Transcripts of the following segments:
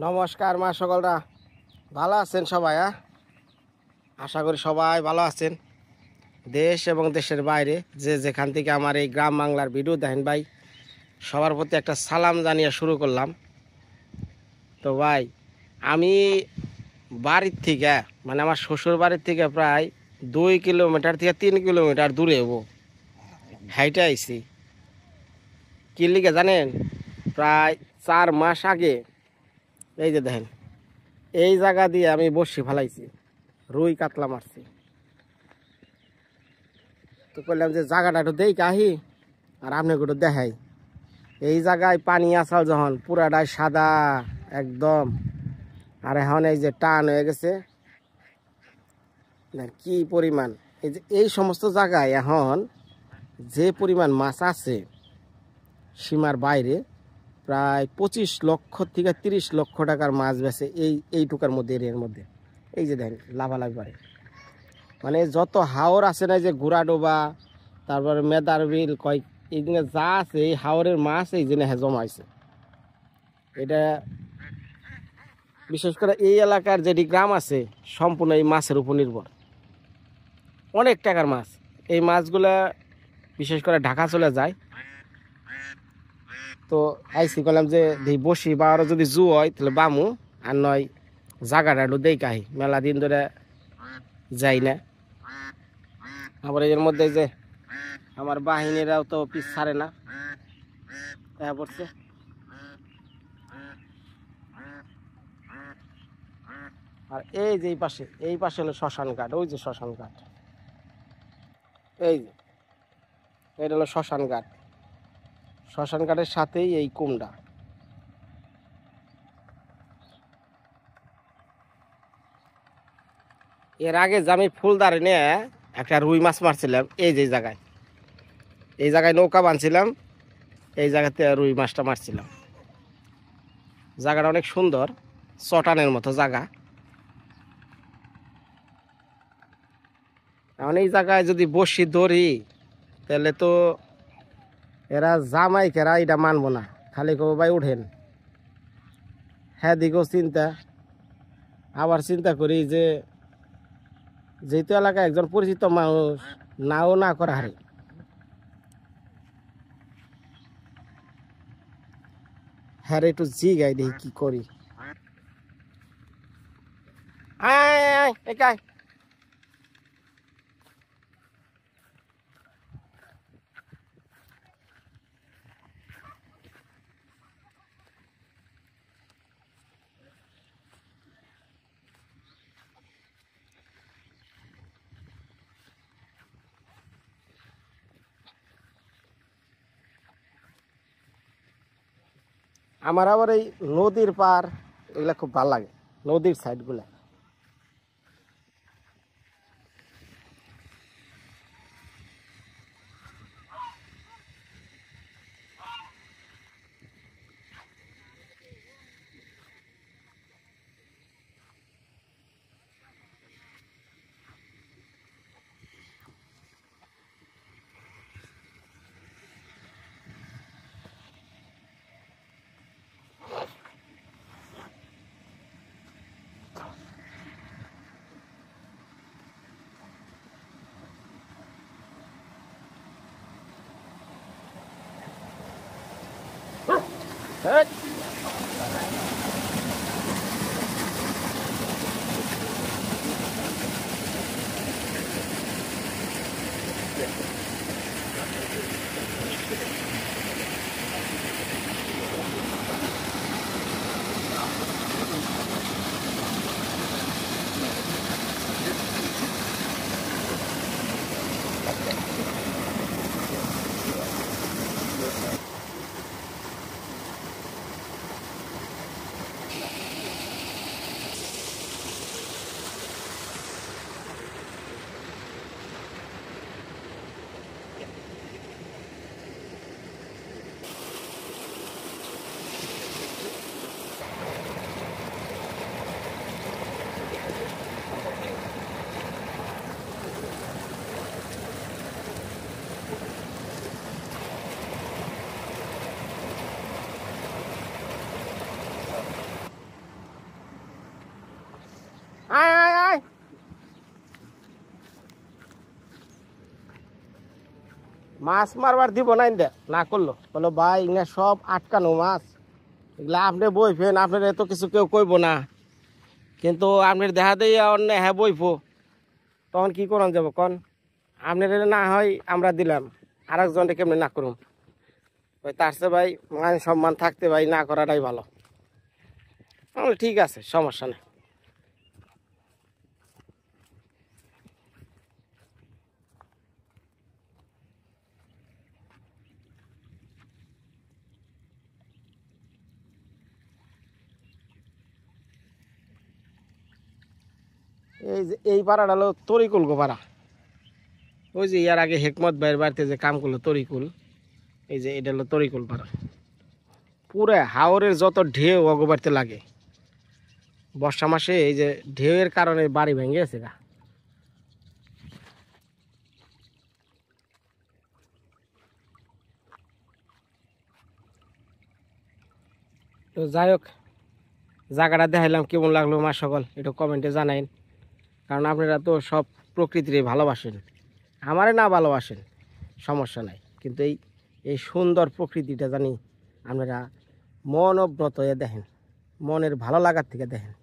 নমস্কার মা সকলরা ভালো আছেন সবাই। আশা করি সবাই ভালো আছেন। দেশ এবং দেশের বাইরে যে যেখান থেকে আমার এই গ্রাম বাংলার ভিডিও দেখেন ভাই, সবার প্রতি একটা সালাম জানিয়ে শুরু করলাম। তো ভাই, আমি বাড়ির থেকে মানে আমার শ্বশুর বাড়ির থেকে প্রায় 2 কিলোমিটার থেকে 3 কিলোমিটার দূরে হবো হাইটে আইছি। কি লিগে জানেন? প্রায় 4 মাস আগে এই যে দেখেন, এই জায়গা দিয়ে আমি বসি ফেলাইছি, রুই কাতলা মারছি। তো করলাম যে জায়গাটা একটু দেই কাহি আর আপনাকে একটু দেখাই। এই জায়গায় পানি আসাল যখন পুরাটাই সাদা একদম, আর এখন এই যে টান হয়ে গেছে কি পরিমাণ। এই যে এই সমস্ত জায়গায় এখন যে পরিমাণ মাছ আছে সীমার বাইরে, প্রায় 25 লক্ষ থেকে 30 লক্ষ টাকার মাছ বেছে এইটুকার মধ্যে, এর মধ্যে। এই যে দেখেন লাভালাভি পারে, মানে যত হাওর আছে না, যে ঘোড়াডোবা, তারপরে মেদার বিল কয়, এই দিনে যা আছে এই হাওরের মাছ এই জন্য জমাইছে। এটা বিশেষ করে এই এলাকার যেটি গ্রাম আছে সম্পূর্ণ এই মাছের উপর নির্ভর। অনেক টাকার মাছ। এই মাছগুলা বিশেষ করে ঢাকা চলে যায়। তো আইসি করলাম যে বসি বা আরও যদি জু হয় তাহলে বামু, আর নয় জায়গাটা একটু দেই কাহি, মেলা দিন ধরে যাই না। আবার এর মধ্যে যে আমার বাহিনীরাও তো পিছ ছাড়ে না, দেখা পড়ছে। আর এই যে এই পাশে হলো শ্মশান ঘাট। ওই যে শ্মশান ঘাট, এই যে এটা হলো শ্মশান ঘাট। শ্মশান ঘাটের সাথেই এই কুমড়া। এর আগে যে আমি ফুলদারে নিয়ে একটা রুই মাছ মারছিলাম, এই জায়গায় নৌকা বানছিলাম, এই জায়গাতে রুই মাছটা মারছিলাম। জায়গাটা অনেক সুন্দর, চটানের মতো জায়গা। এখন এই জায়গায় যদি বসি ধরি তাহলে তো এরা জামাই কেরা এটা মানবো না, খালি কব ভাই উঠেন। হ্যাঁ দিকেও চিন্তা, আবার চিন্তা করি যে যেহেতু এলাকায় একজন পরিচিত মানুষ, নাও না করা হারে। হ্যাঁ একটু জিগাই দেখি কি করি। আয় একাই আমার আবার এই নদীর পার এগুলা খুব ভালো লাগে, নদীর সাইডগুলা। Hết. মাছ মারবার দিব না দে না করলো বলো ভাই না সব আটকানো মাছ এগুলা আপনি বইফেন আপনার এত কিছু কেউ কইব না কিন্তু আপনার দেখা দিয়ে অন্য হ্যাঁ বইফো তখন কি করান যাব কন আপনার না হয় আমরা দিলাম আর একজনকে কেমনি না করুন ওই তার চেয়ে ভাই মান সম্মান থাকতে ভাই না করাটাই ভালো ঠিক আছে সমস্যা নেই এই যে এই পাড়াটা হলো তরিকুল গো পাড়া ওই যে ইয়ার আগে হেকমত ভাইয়ের বাড়িতে যে কাম করলো তরিকুল এই যে এটা হলো তরিকুল পাড়া পুরা হাওরের যত ঢেউ অগবাড়িতে লাগে বর্ষা মাসে এই যে ঢেউয়ের কারণে বাড়ি ভেঙে গেছে গা তো যাই হোক জায়গাটা দেখাইলাম কেমন লাগলো মা সকল একটু কমেন্টে জানাইন কারণ আপনারা তো সব প্রকৃতিরে ভালোবাসেন আমারে না ভালোবাসেন সমস্যা নাই কিন্তু এই সুন্দর প্রকৃতিটা জানি আপনারা মনব্রত হয়ে দেখেন মনের ভালো লাগার থেকে দেখেন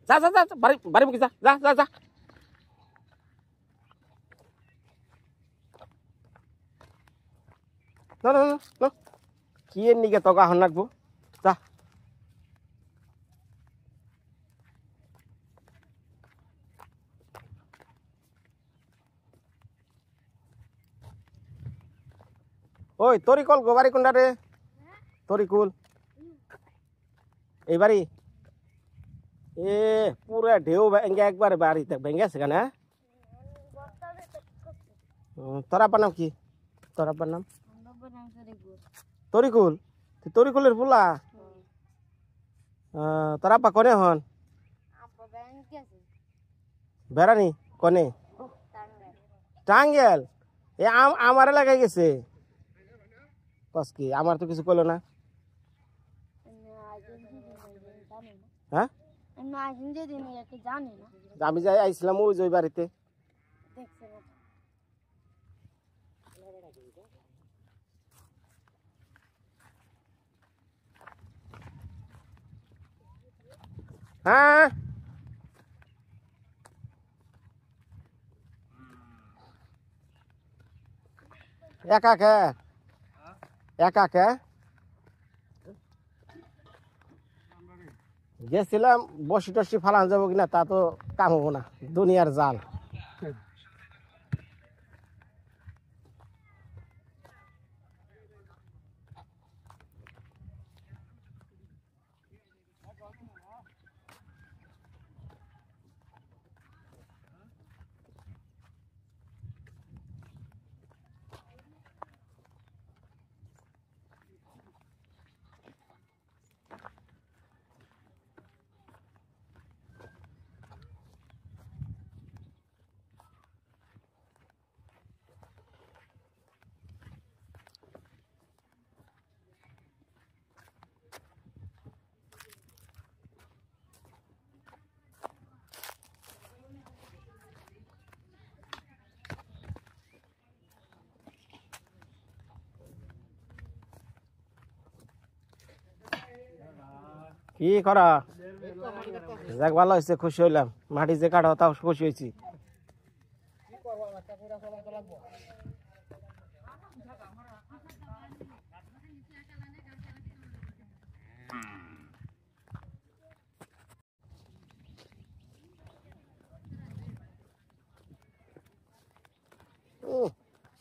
যা যা যা বাড়ি বাড়ি মুখে যা যা যা যা না না না কি এর নিকে তকা হন রাখবো যা ওই তরিকুল গো বাড়ি কোনটা রে তরিকুল এই বাড়ি এ পুরা ঢেউ ভেঙে একবারে বাড়িতে ভেঙে গেছে কেন তোর আব্বার নাম কি তোর আব্বার নাম তরিকুল তুই তরিকুলের ফুলা তোর আব্বা কনে হন বেড়ানি কনে টাঙ্গেল এ আমার এলাকায় গেছে কস কি আমার তো কিছু করলো না হ্যাঁ আমি যাই আইছিলাম ওই বাড়িতে হ্যাঁ একা কে একা কে গেছিলাম বসি টসি ফালান যাবো কিনা তা তো কাম হবো না দুনিয়ার জাল কি করা যাক ভালো হয়েছে খুশি হইলাম মাটি যে কাটা তাও খুশি হয়েছি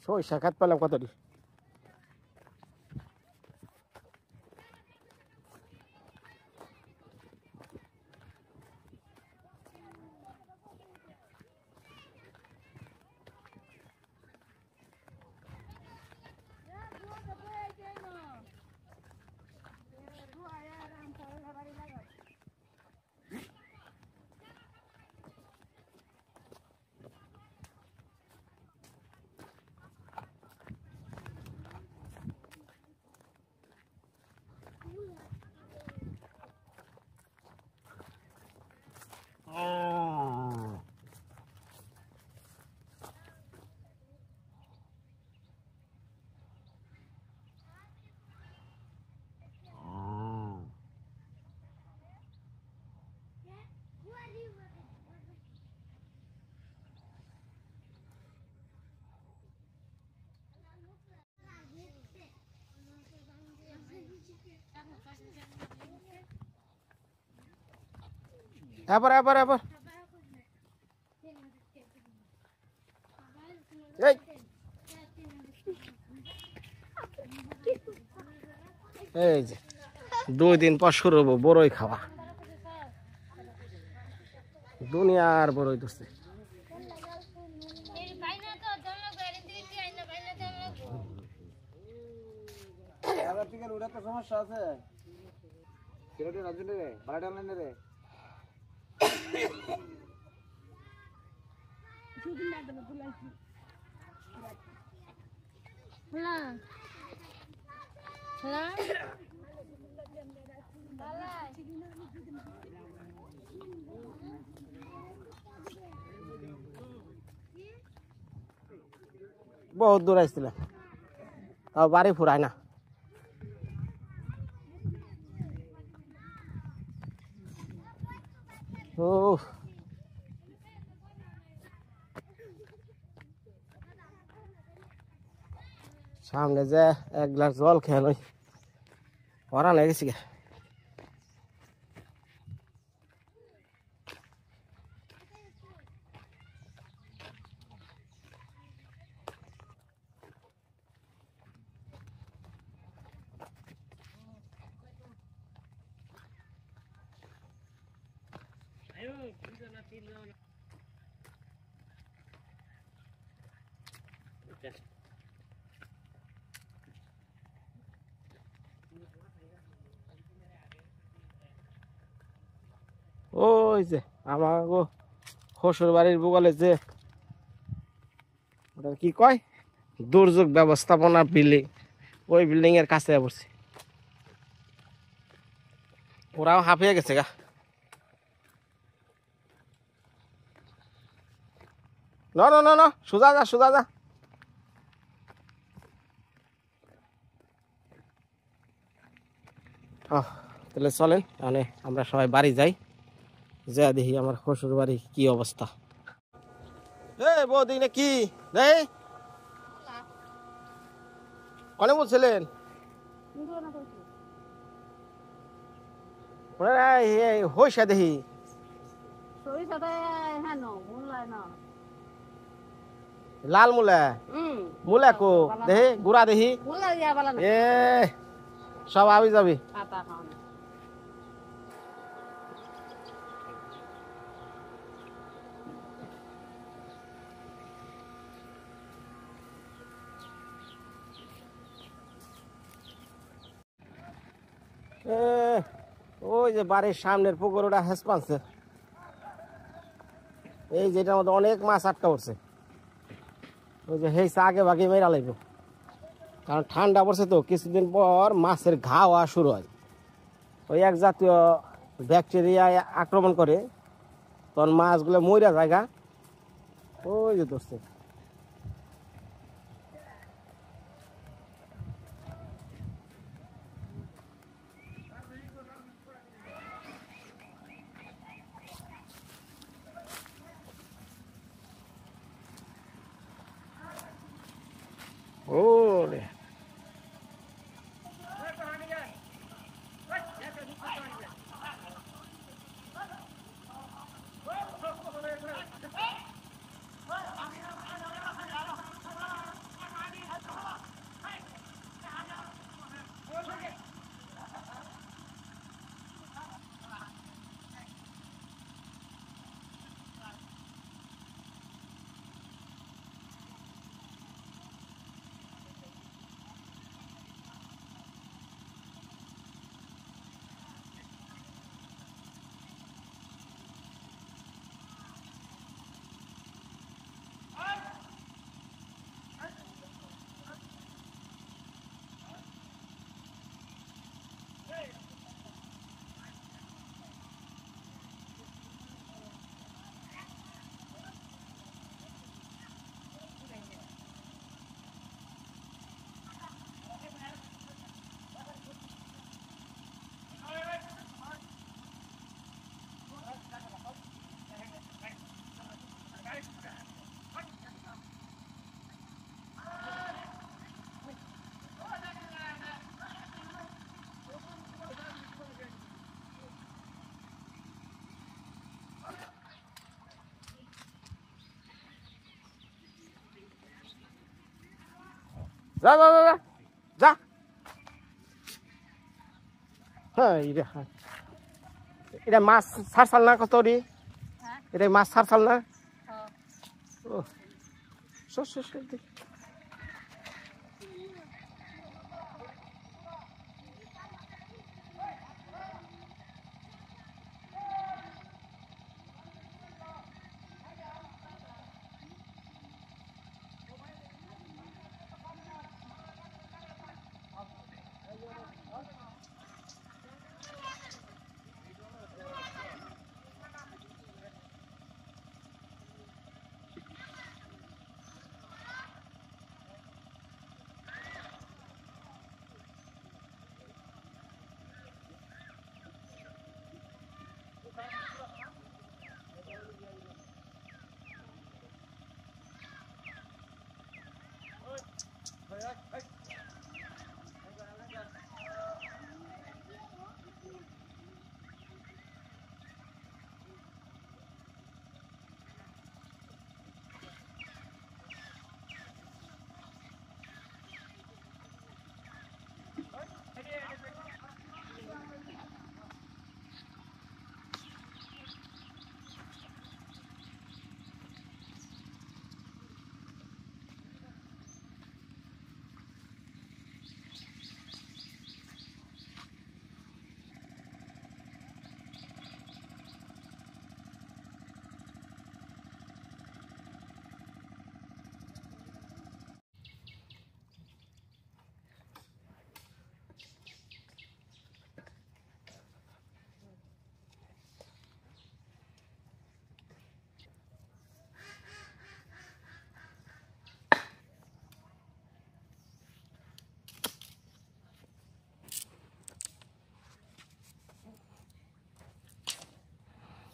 সরিষা খাত পেলাম কতটি এবার এবার এবার এই এই যে 2 দিন পর শুরু হবো বড়ই খাওয়া দুনিয়ার বড়ই দোস্তে সমস্যা আছে বহুত দূর আসছিলাম তাও বাড়ি ফুরায় না ও সামনে যে 1 গ্লাস জল খেয়ে নই ওরা লেগেছি গে ওই যে আমার শ্বশুর বাড়ির বগলে যে ওটা কি কয় দুর্যোগ ব্যবস্থাপনা বিল্ডিং ওই বিল্ডিং এর কাছে পড়ছি ওরাও হাঁপিয়ে গেছে গা না না না না সোজা যা সোজা যা তাহলে চলেন মানে আমরা সবাই বাড়ি যাই যা দেখি আমার শ্বশুর বাড়ি কি অবস্থা এই বৌদি না কি রে কনে বলছিলেন হইসা দেখি লাল মূলা মূলা কো দেখি গুড়া দেখি এ সব আবি যাবি ওই যে বাড়ির সামনের পুকুর ওটা হেস পানছে এই যেটার মধ্যে অনেক মাছ আটকা পড়ছে ওই যে হেসে আগে ভাগে মেরা লাগবে কারণ ঠান্ডা পড়ছে তো কিছুদিন পর মাছের ঘা হওয়া শুরু হয় ওই এক জাতীয় ব্যাকটেরিয়া আক্রমণ করে তখন মাছগুলো মইরা জায়গা ওই যে দোস্ত ওরে যা যা যা যা যা হ্যাঁ এটা মাছ ছাড়ছাল না কত রে এটা মাছ ছাড়ছাল না ও সর সর সর দেখি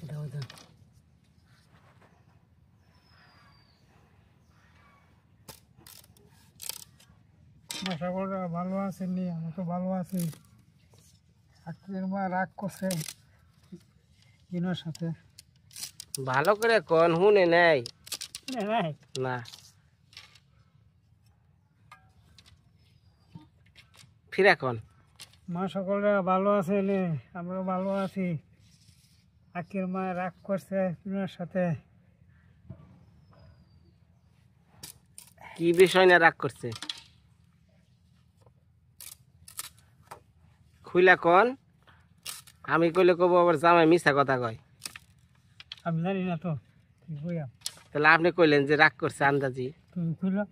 দাও দাও আশা করি ভালো আছেন নি আমি তো ভালো আছি আজকের মা রাগ করছে ইনার সাথে ভালো করে কোন হুনে নেই নাই না ফিরে কোন মা সকলরা ভালো আছে নে আমরা ভালো আছি আজকের মা রাগ করছে ইনার সাথে কি বিষয় না রাগ করছে খুইলা কোন আমি কইলে কব আবার জামাই মিছা কথা কয় আমি জানি না তো তুই বইয়া তাহলে আপনি কইলেন যে রাগ করছে আন্দাজি তুমি খুলো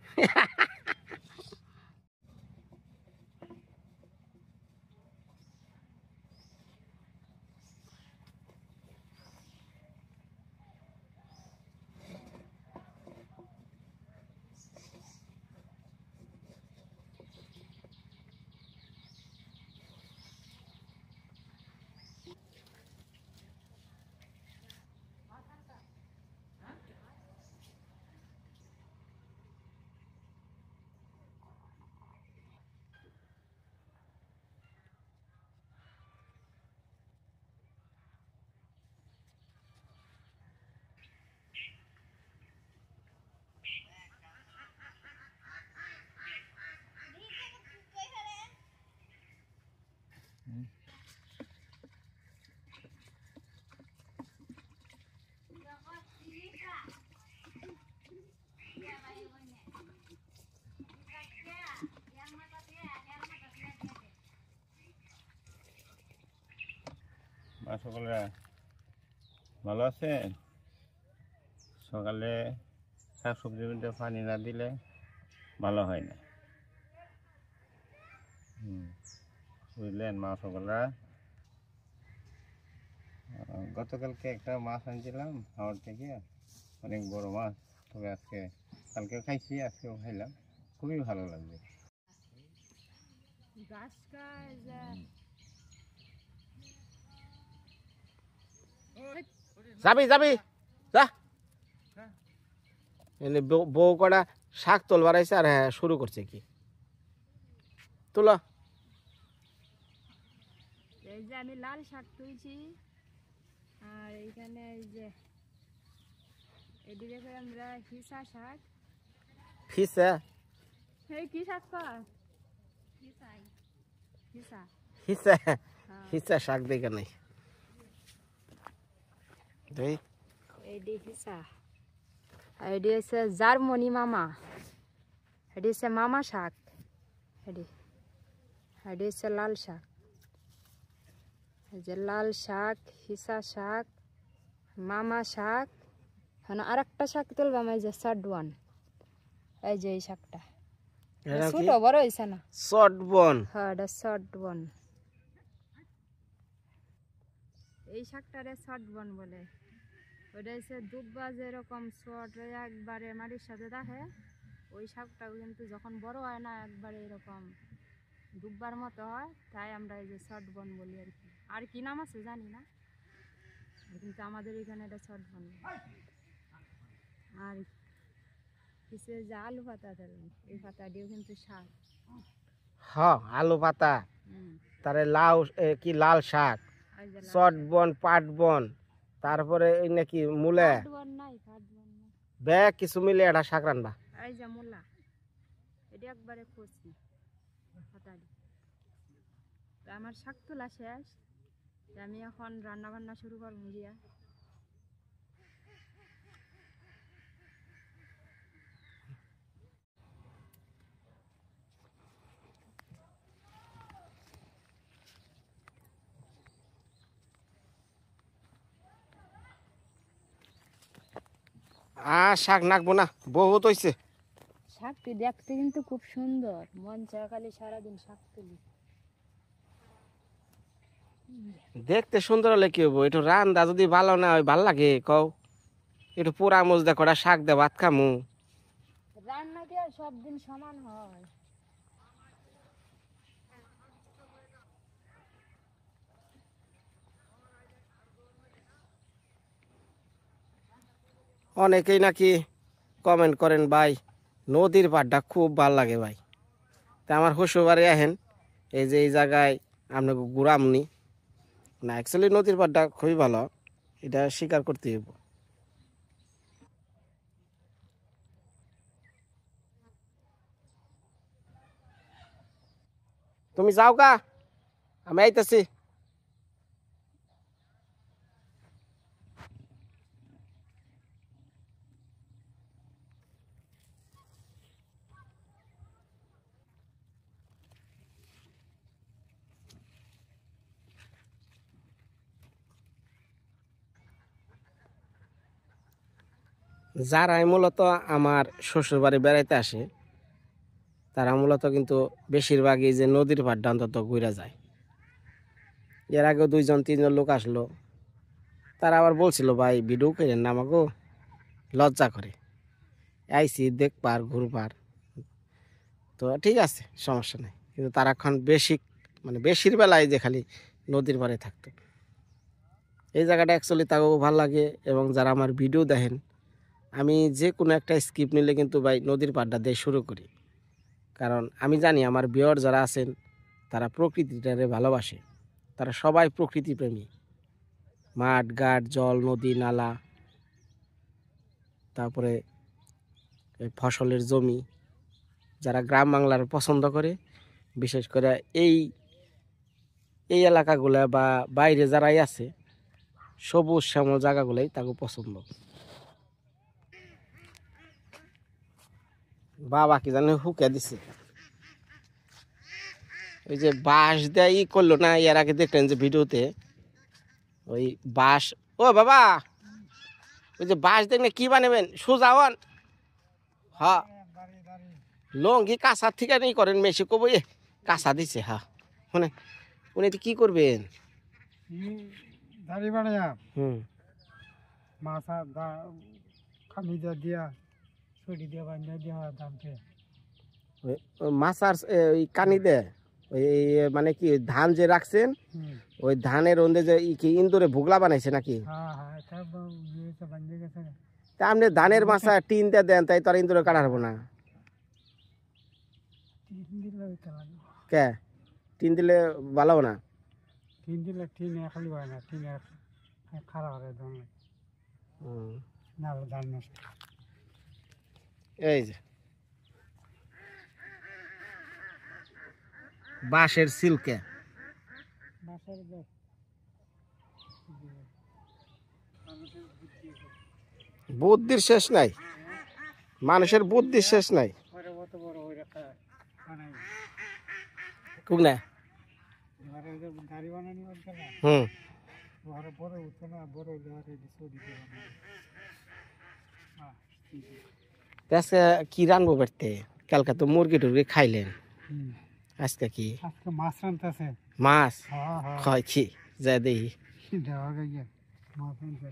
মা সকলরা ভালো আছেন সকালে শাক সবজির মধ্যে পানি না দিলে ভালো হয় না বুঝলেন মা সকলরা গতকালকে একটা মাছ আনছিলাম হাওড় থেকে অনেক বড় মাছ তবে আজকে কালকেও খাইছি আজকেও খাইলাম খুবই ভালো লাগবে যাবি যাবি যা এনে বউ কটা শাক তোলবার আইছে আর হ্যাঁ শুরু করছে কি তুলো এই যে আমি লাল শাক তুলছি আর এইখানে এই যে এদিকে করে আমরা হিসা শাক ফিসা এই কি শাক কর হিসা হিসা হিসা শাক দেখে নাই দেই এডি হিসা এডি হচ্ছে জার্মানি মামা এডি হচ্ছে মামা শাক এডি এডি হচ্ছে লাল শাক এই যে লাল শাক হিসা শাক মামা শাক হ্যাঁ আর একটা শাক তুলবাম এই যে সাডওয়ান এই যে এই শাকটা এটা কি ছোট বড় হইছে না শর্ট বন হ্যাঁ এটা সাডওয়ান এই শাকটারে সাডওয়ান বলে ওটা হচ্ছে দুব্বা যেরকম শর্ট একবারে মাটির সাথে থাকে ওই শাকটাও কিন্তু যখন বড় হয় না একবারে এরকম দুব্বার মতো হয় তাই আমরা এই যে সাডওয়ান বলি আর কি নাম আছে জানি না কিন্তু আমাদের এখানে এটা সাডওয়ান আর কিছু যে আলু পাতা ধরুন এই পাতা দিয়েও কিন্তু শাক হ্যাঁ আলু পাতা তারে লাউ কি লাল শাক এই যে শর্ট বন পাট বন তারপরে এই নাকি মূলে সাডওয়ান নাই ব্যাগ কিছু মিলে এটা শাক রান্না এই যে মূলা এটা একবারে কচি পাতা দিয়ে তো আমার শাক তোলা শেষ আমি এখন রান্না বান্না শুরু করবো গিয়া শাক নাকবো না বহুত হইছে শাকটি দেখতে কিন্তু খুব সুন্দর মন চায় খালি সারাদিন শাক তুলি দেখতে সুন্দর হলে কি হবো একটু রান্দা যদি ভালো না হয় ভাল লাগে কও একটু পুরা মুজ দে কটা শাক দে ভাত খামু রান্না কি আর সব দিন সমান হয় অনেকেই নাকি কমেন্ট করেন ভাই নদীর পাড়টা খুব ভাল লাগে ভাই তা আমার শ্বশুরবাড়ি আহেন এই যে এই জায়গায় আপনাকে ঘুরামনি না অ্যাকচুয়ালি নদীর পাড়টা খুবই ভালো এটা স্বীকার করতে হইব তুমি যাও গা আমি আইতাছি যারাই মূলত আমার শ্বশুরবাড়ি বেড়াইতে আসে তারা মূলত কিন্তু বেশিরভাগই যে নদীর পাড়টা অন্তত ঘুরে যায় এর আগেও 2-3 জন লোক আসলো তারা আবার বলছিল ভাই ভিডিও করেন না আমাকে লজ্জা করে আইসি দেখবার ঘুরবার তো ঠিক আছে সমস্যা নেই কিন্তু তারা এখন বেশির বেলায় যে খালি নদীর পাড়ে থাকতো এই জায়গাটা অ্যাকচুয়ালি তাকেও ভালো লাগে এবং যারা আমার ভিডিও দেখেন আমি যে কোনো একটা স্কিপ নিলে কিন্তু ভাই নদীর পাড়টা দিয়ে শুরু করি কারণ আমি জানি আমার ভিউয়ার যারা আছেন তারা প্রকৃতিটারে ভালোবাসে তারা সবাই প্রকৃতিপ্রেমী মাঠ ঘাট জল নদী নালা তারপরে ফসলের জমি যারা গ্রাম বাংলার পছন্দ করে বিশেষ করে এই এলাকাগুলা বা বাইরে যারাই আছে সবুজ শ্যামল জায়গাগুলাই তাকে পছন্দ বাবা কি জানে হুকে দিছে ওই যে বাঁশ দেয় ই করলো না এর আগে দেখলেন যে ভিডিওতে ওই বাঁশ ও বাবা ওই যে বাঁশ দেখলে কি বানাবেন সুজাওয়ান হ্যাঁ লঙ্গি কাঁচা থেকে নেই করেন মেশি কব এ কাঁচা দিছে হ্যাঁ মানে উনি তো কি করবেন দাড়ি বানাইয়া হুম মাছা খালি দিয়া ছড়ি দিয়া বান্ধা দিয়া দামকে মাছার ওই কানি দে ওই মানে কি ধান যে রাখছেন ওই ধানের রন্দে যে কি ইন্দুরে ভুগলা বানাইছে নাকি হ্যাঁ হ্যাঁ সব বান্ধে গেছে তা আপনি ধানের মাছা টিন দিয়ে দেন তাই তো আর ইন্দুরে কাটা হবো না কে টিন দিলে ভালো না টিন দিলে টিন খালি হয় না টিন খারাপ হয় ধান না ধান নষ্ট এই যে বাঁশের সিল্কে বাসার ব্যাগ বুদ্ধির শেষ নাই, মানুষের বুদ্ধির শেষ নাই। ঘরে কত বড় হয়ে রাখা বানাই কুগনা ঘরে যে গাড়ি বানানি হচ্ছে না হুম ঘরে বড় হতো না বড় ঘরে দিছো দিতে আজকে কি রানবো বাড়তে? কালকে তো মুরগি টুরগি খাইলেন, আজকে কি আজকে মাছ রানতেছে মাছ? হ্যাঁ হ্যাঁ হয় কি যা দেখি। দেওয়া গিয়ে মাছ রানতে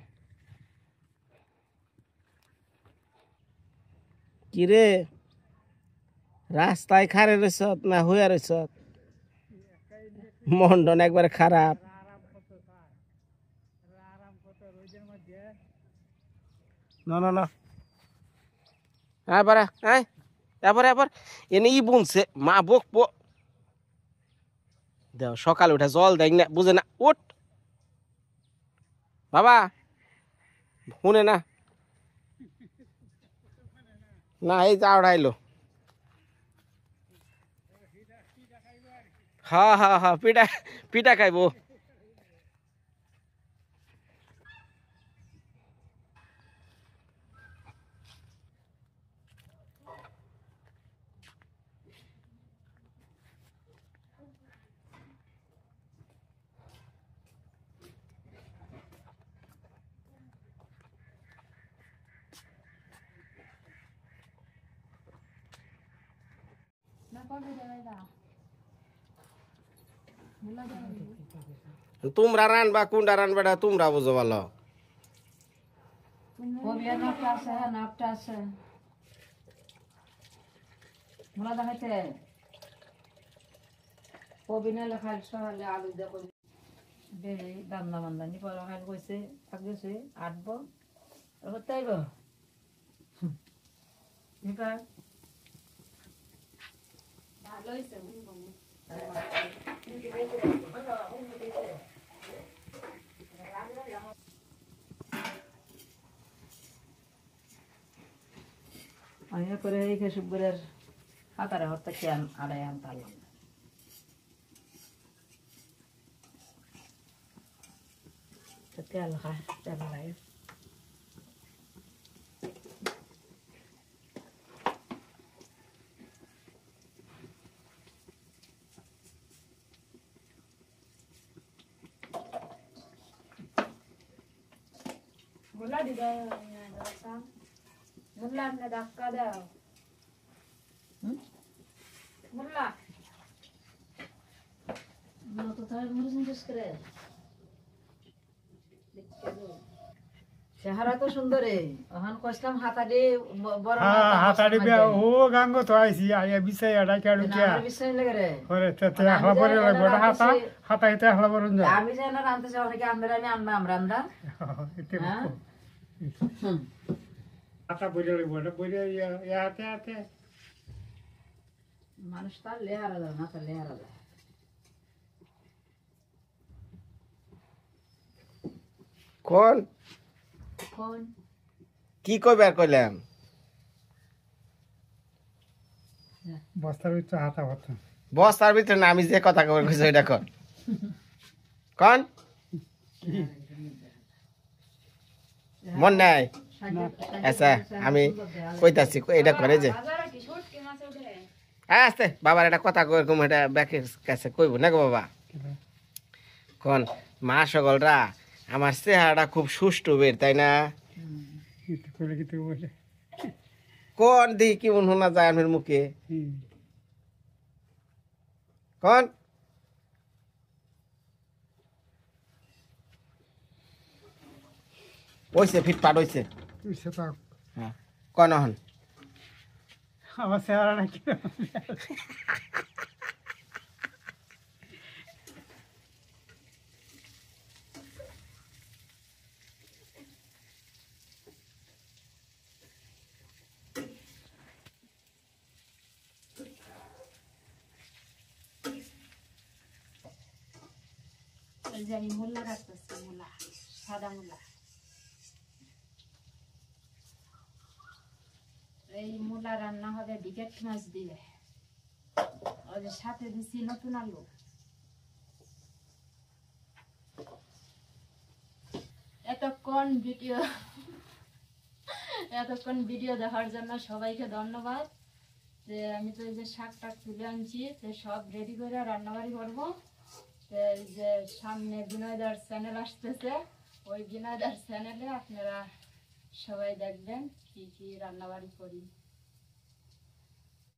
কি রে রাস্তায় খারে রয়েছ না হইয়া রয়েছ? মন্ডন একবারে খারাপ। না না না হ্যাঁ বারা হ্যাঁ এবার এনে ই বুনছে মা বকবো দেও সকালে উঠে জল দেখ না বুঝে না উঠ বাবা শুনে না না এই যে আড়াইলো হ্যাঁ হ্যাঁ হ্যাঁ পিঠা পিঠা খাইবো তোমরা রানবা কোনটা রানবাটা তোমরা বুঝো ভালো কবিয়া নাপটা আছে নাপটা আছে মোলা দেখাইতে কবি না লেখাল সহালে আলু দিয়ে কবি দে দান্দা মান্দা নি পর খাইল কইছে আগেছে আটবো হতাইব এবার ভালো হইছে আমি করে এই কেশুপুরের হাতারে হতে কেন আড়াই আনতালাম তেল খায় তেল লাগে গোলা দিদা মুল্লা আপনি ধাক্কা দাও মুল্লা তো তার মরে জিজ্ঞেস করে চেহারা তো সুন্দর ওখান কইলাম হাতাডি বড় হাতাড়ি ও গাঙ্গ তো আইছি আইয়া বিছাই আড়া কাড়ু কে বিষয় লাগে রে করে তে আহলা পরে লাগবে হাতা হাতা এতে আহলা পরে যা আমি যেন রানতে চাও নাকি আমরা আনবা আমরা রান্দা এতে হ্যাঁ হাতা পরে লাগবে এটা পরে ইয়াতে আতে মানুষ তার লেহারা দাও না তার লেহারা দাও কোন কোন কি কইবার কইলাম বস্তার ভিতরে হাতা হতো বস্তার ভিতরে না আমি যে কথা কইবার কইছি ওইটা কর কোন মন নাই আচ্ছা আমি কইতাছি এটা করে যে আস্তে বাবার একটা কথা কই কম এটা ব্যাকের কাছে কইব না গো বাবা কোন মা সকলরা আমার চেহারাটা খুব সুষ্ঠু বের তাই না কিছু করে কিছু বলে কোন দিই কি মন শোনা যায় আমার মুখে কোন ওইছে ফিটফাট হইছে সেটা হ্যাঁ কোন হন আমার চেহারা নাকি আমি মোল্লা রাখতেছি মোল্লা সাদা মোল্লা এই মোল্লা রান্না হবে বিকেট মাছ দিয়ে ওই যে সাথে দিছি নতুন আলু। এতক্ষণ ভিডিও দেখার জন্য সবাইকে ধন্যবাদ। যে আমি তো এই যে শাক টাক তুলে আনছি, তো সব রেডি করে রান্নাবাড়ি করবো। তো এই যে সামনে বিনয়দার চ্যানেল আসতেছে, ওই বিনয়দার চ্যানেলে আপনারা সবাই দেখবেন কি কি রান্নাবাড়ি করি।